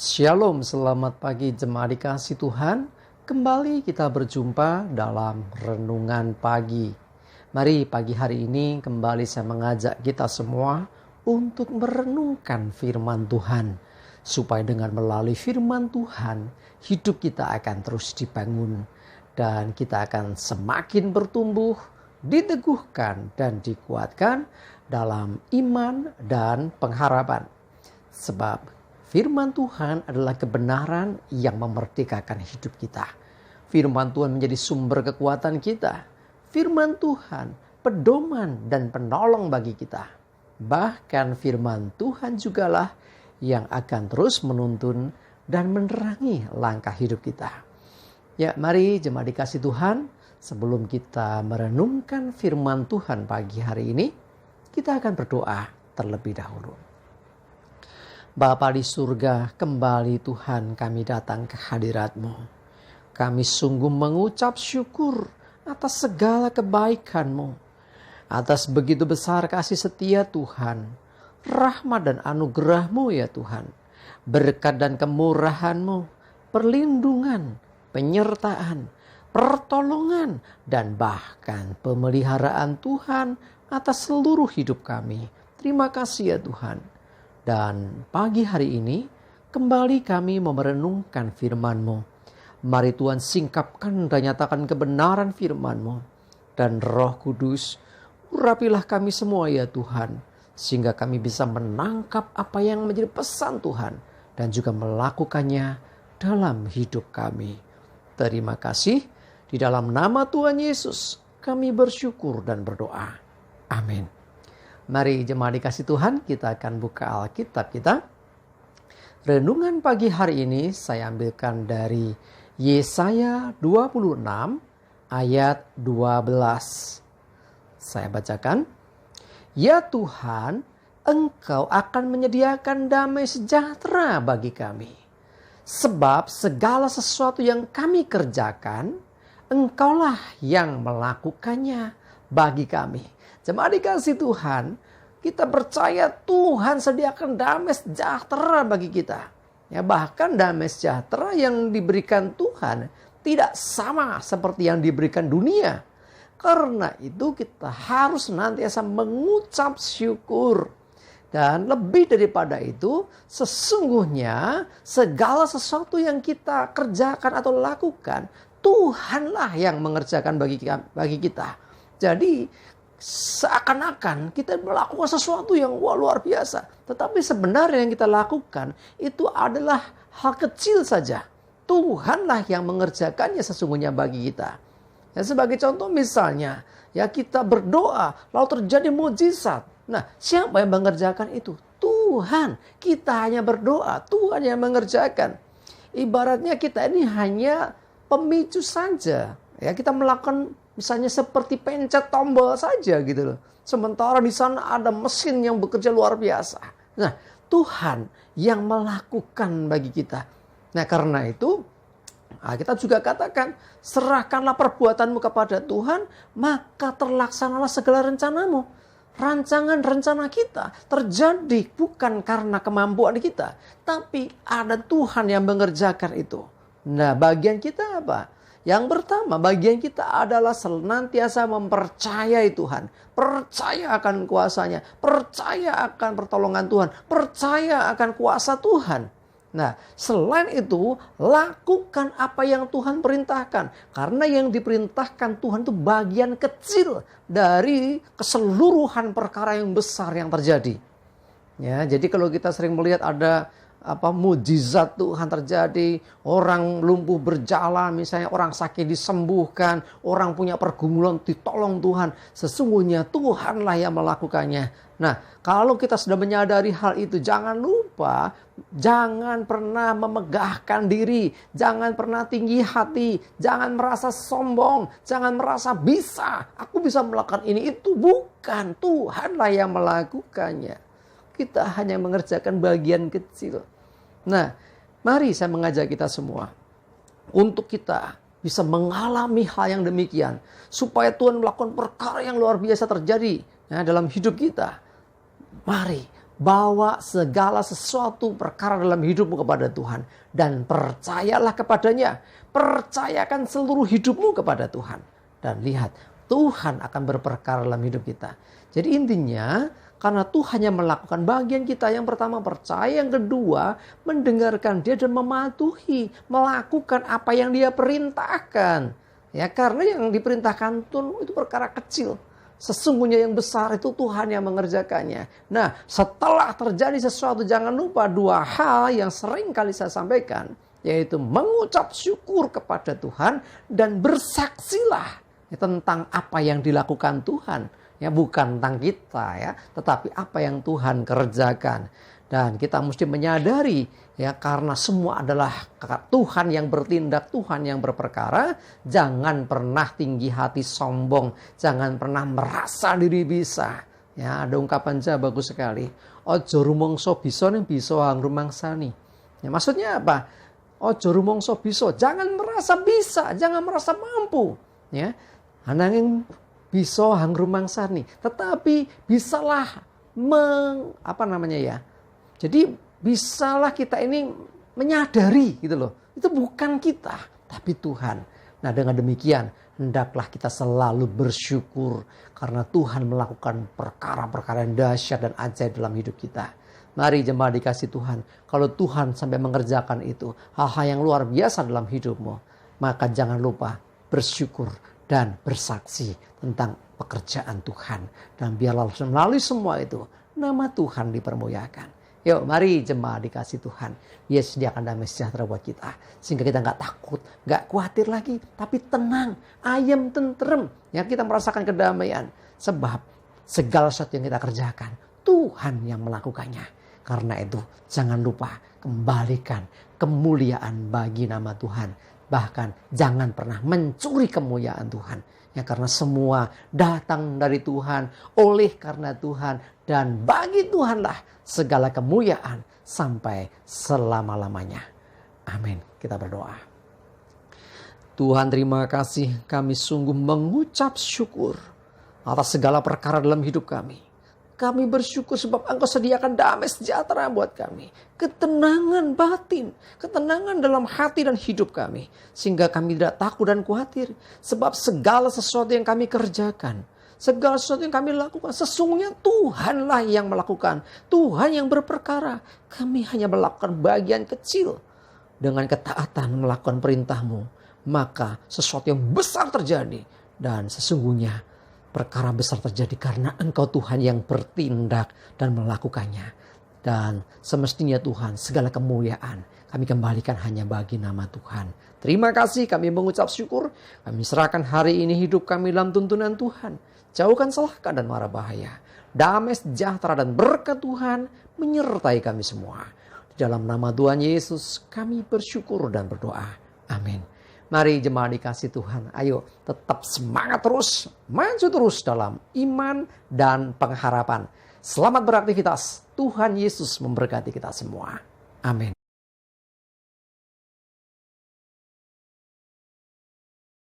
Shalom, selamat pagi jemaat dikasih Tuhan. Kembali kita berjumpa dalam renungan pagi. Mari pagi hari ini kembali saya mengajak kita semua untuk merenungkan firman Tuhan. Supaya dengan melalui firman Tuhan, hidup kita akan terus dibangun. Dan kita akan semakin bertumbuh, diteguhkan dan dikuatkan dalam iman dan pengharapan. Sebab firman Tuhan adalah kebenaran yang memerdekakan hidup kita. Firman Tuhan menjadi sumber kekuatan kita. Firman Tuhan pedoman dan penolong bagi kita. Bahkan firman Tuhan jugalah yang akan terus menuntun dan menerangi langkah hidup kita. Ya, mari jemaat dikasih Tuhan, sebelum kita merenungkan firman Tuhan pagi hari ini, kita akan berdoa terlebih dahulu. Bapa di surga, kembali Tuhan kami datang ke hadirat-Mu. Kami sungguh mengucap syukur atas segala kebaikan-Mu. Atas begitu besar kasih setia Tuhan. Rahmat dan anugerah-Mu ya Tuhan. Berkat dan kemurahan-Mu. Perlindungan, penyertaan, pertolongan, dan bahkan pemeliharaan Tuhan atas seluruh hidup kami. Terima kasih ya Tuhan. Dan pagi hari ini kembali kami merenungkan firman-Mu. Mari Tuhan singkapkan dan nyatakan kebenaran firman-Mu. Dan Roh Kudus, urapilah kami semua ya Tuhan. Sehingga kami bisa menangkap apa yang menjadi pesan Tuhan. Dan juga melakukannya dalam hidup kami. Terima kasih. Di dalam nama Tuhan Yesus kami bersyukur dan berdoa. Amin. Mari jemaat dikasih Tuhan, kita akan buka Alkitab kita. Renungan pagi hari ini saya ambilkan dari Yesaya 26 ayat 12. Saya bacakan. Ya Tuhan, Engkau akan menyediakan damai sejahtera bagi kami. Sebab segala sesuatu yang kami kerjakan, Engkaulah yang melakukannya bagi kami. Jemaat dikasih Tuhan, kita percaya Tuhan sediakan damai sejahtera bagi kita. Ya, bahkan damai sejahtera yang diberikan Tuhan tidak sama seperti yang diberikan dunia. Karena itu kita harus nantiasa mengucap syukur. Dan lebih daripada itu, sesungguhnya segala sesuatu yang kita kerjakan atau lakukan, Tuhanlah yang mengerjakan bagi kita. Jadi seakan-akan kita melakukan sesuatu yang luar biasa. Tetapi sebenarnya yang kita lakukan itu adalah hal kecil saja. Tuhanlah yang mengerjakannya sesungguhnya bagi kita. Ya, sebagai contoh misalnya, ya kita berdoa lalu terjadi mukjizat. Nah, siapa yang mengerjakan itu? Tuhan. Kita hanya berdoa, Tuhan yang mengerjakan. Ibaratnya kita ini hanya pemicu saja. Ya, kita melakukan misalnya seperti pencet tombol saja gitu loh. Sementara di sana ada mesin yang bekerja luar biasa. Nah, Tuhan yang melakukan bagi kita. Nah, karena itu kita juga katakan, serahkanlah perbuatanmu kepada Tuhan, maka terlaksanalah segala rencanamu. Rancangan-rencana kita terjadi bukan karena kemampuan kita, tapi ada Tuhan yang mengerjakan itu. Nah, bagian kita apa? Yang pertama, bagian kita adalah senantiasa mempercayai Tuhan. Percaya akan kuasanya. Percaya akan pertolongan Tuhan. Percaya akan kuasa Tuhan. Nah, selain itu, lakukan apa yang Tuhan perintahkan. Karena yang diperintahkan Tuhan itu bagian kecil dari keseluruhan perkara yang besar yang terjadi. Ya, jadi kalau kita sering melihat ada mujizat Tuhan terjadi, orang lumpuh berjalan, misalnya orang sakit disembuhkan, orang punya pergumulan ditolong Tuhan. Sesungguhnya Tuhanlah yang melakukannya. Nah, kalau kita sudah menyadari hal itu, jangan lupa, jangan pernah memegahkan diri, jangan pernah tinggi hati, jangan merasa sombong, jangan merasa bisa, aku bisa melakukan ini itu. Bukan, Tuhanlah yang melakukannya. Kita hanya mengerjakan bagian kecil. Nah, mari saya mengajak kita semua untuk kita bisa mengalami hal yang demikian. Supaya Tuhan melakukan perkara yang luar biasa terjadi dalam hidup kita. Mari Bawa segala sesuatu perkara dalam hidupmu kepada Tuhan. Dan percayalah kepadanya. Percayakan seluruh hidupmu kepada Tuhan. Dan lihat, Tuhan akan berperkara dalam hidup kita. Jadi intinya, karena Tuhan yang melakukan bagian kita. Yang pertama percaya, yang kedua mendengarkan Dia dan mematuhi. Melakukan apa yang Dia perintahkan. Ya, karena yang diperintahkan Tuhan itu perkara kecil. Sesungguhnya yang besar itu Tuhan yang mengerjakannya. Nah, setelah terjadi sesuatu, jangan lupa dua hal yang sering kali saya sampaikan. Yaitu mengucap syukur kepada Tuhan dan bersaksilah tentang apa yang dilakukan Tuhan. Ya, bukan tentang kita ya, tetapi apa yang Tuhan kerjakan. Dan kita mesti menyadari ya, karena semua adalah Tuhan yang bertindak, Tuhan yang berperkara. Jangan pernah tinggi hati sombong, jangan pernah merasa diri bisa. Ya, ada ungkapan Jawa bagus sekali. Ojo rumangsa bisa ning bisa hang rumangsani. Ya, maksudnya apa? Ojo rumangsa bisa, jangan merasa bisa, jangan merasa mampu. Ya, ananging bisa hang rumangsani, tetapi bisalah jadi bisalah kita ini menyadari gitu loh. Itu bukan kita, tapi Tuhan. Nah, dengan demikian hendaklah kita selalu bersyukur karena Tuhan melakukan perkara-perkara yang dahsyat dan ajaib dalam hidup kita. Mari jemaat dikasih Tuhan, kalau Tuhan sampai mengerjakan itu, hal-hal yang luar biasa dalam hidupmu, maka jangan lupa bersyukur dan bersaksi tentang pekerjaan Tuhan. Dan biarlah melalui semua itu, nama Tuhan dipermuliakan. Yuk, mari jemaat dikasih Tuhan. Dia sediakan damai sejahtera buat kita. Sehingga kita gak takut, gak khawatir lagi. Tapi tenang, ayem, tentrem. Ya, kita merasakan kedamaian. Sebab segala sesuatu yang kita kerjakan, Tuhan yang melakukannya. Karena itu, jangan lupa kembalikan kemuliaan bagi nama Tuhan. Bahkan jangan pernah mencuri kemuliaan Tuhan. Ya, karena semua datang dari Tuhan, oleh karena Tuhan, dan bagi Tuhanlah segala kemuliaan sampai selama-lamanya. Amin. Kita berdoa. Tuhan, terima kasih, kami sungguh mengucap syukur atas segala perkara dalam hidup kami. Kami bersyukur sebab Engkau sediakan damai sejahtera buat kami. Ketenangan batin, ketenangan dalam hati dan hidup kami. Sehingga kami tidak takut dan khawatir. Sebab segala sesuatu yang kami kerjakan, segala sesuatu yang kami lakukan, sesungguhnya Tuhanlah yang melakukan. Tuhan yang berperkara. Kami hanya melakukan bagian kecil. Dengan ketaatan melakukan perintah-Mu, maka sesuatu yang besar terjadi. Dan sesungguhnya perkara besar terjadi karena Engkau Tuhan yang bertindak dan melakukannya. Dan semestinya Tuhan, segala kemuliaan kami kembalikan hanya bagi nama Tuhan. Terima kasih, kami mengucap syukur. Kami serahkan hari ini hidup kami dalam tuntunan Tuhan. Jauhkan celaka dan mara bahaya. Damai sejahtera dan berkat Tuhan menyertai kami semua. Di dalam nama Tuhan Yesus kami bersyukur dan berdoa. Amin. Mari jemaat dikasih Tuhan, ayo tetap semangat terus, maju terus dalam iman dan pengharapan. Selamat beraktivitas, Tuhan Yesus memberkati kita semua. Amin.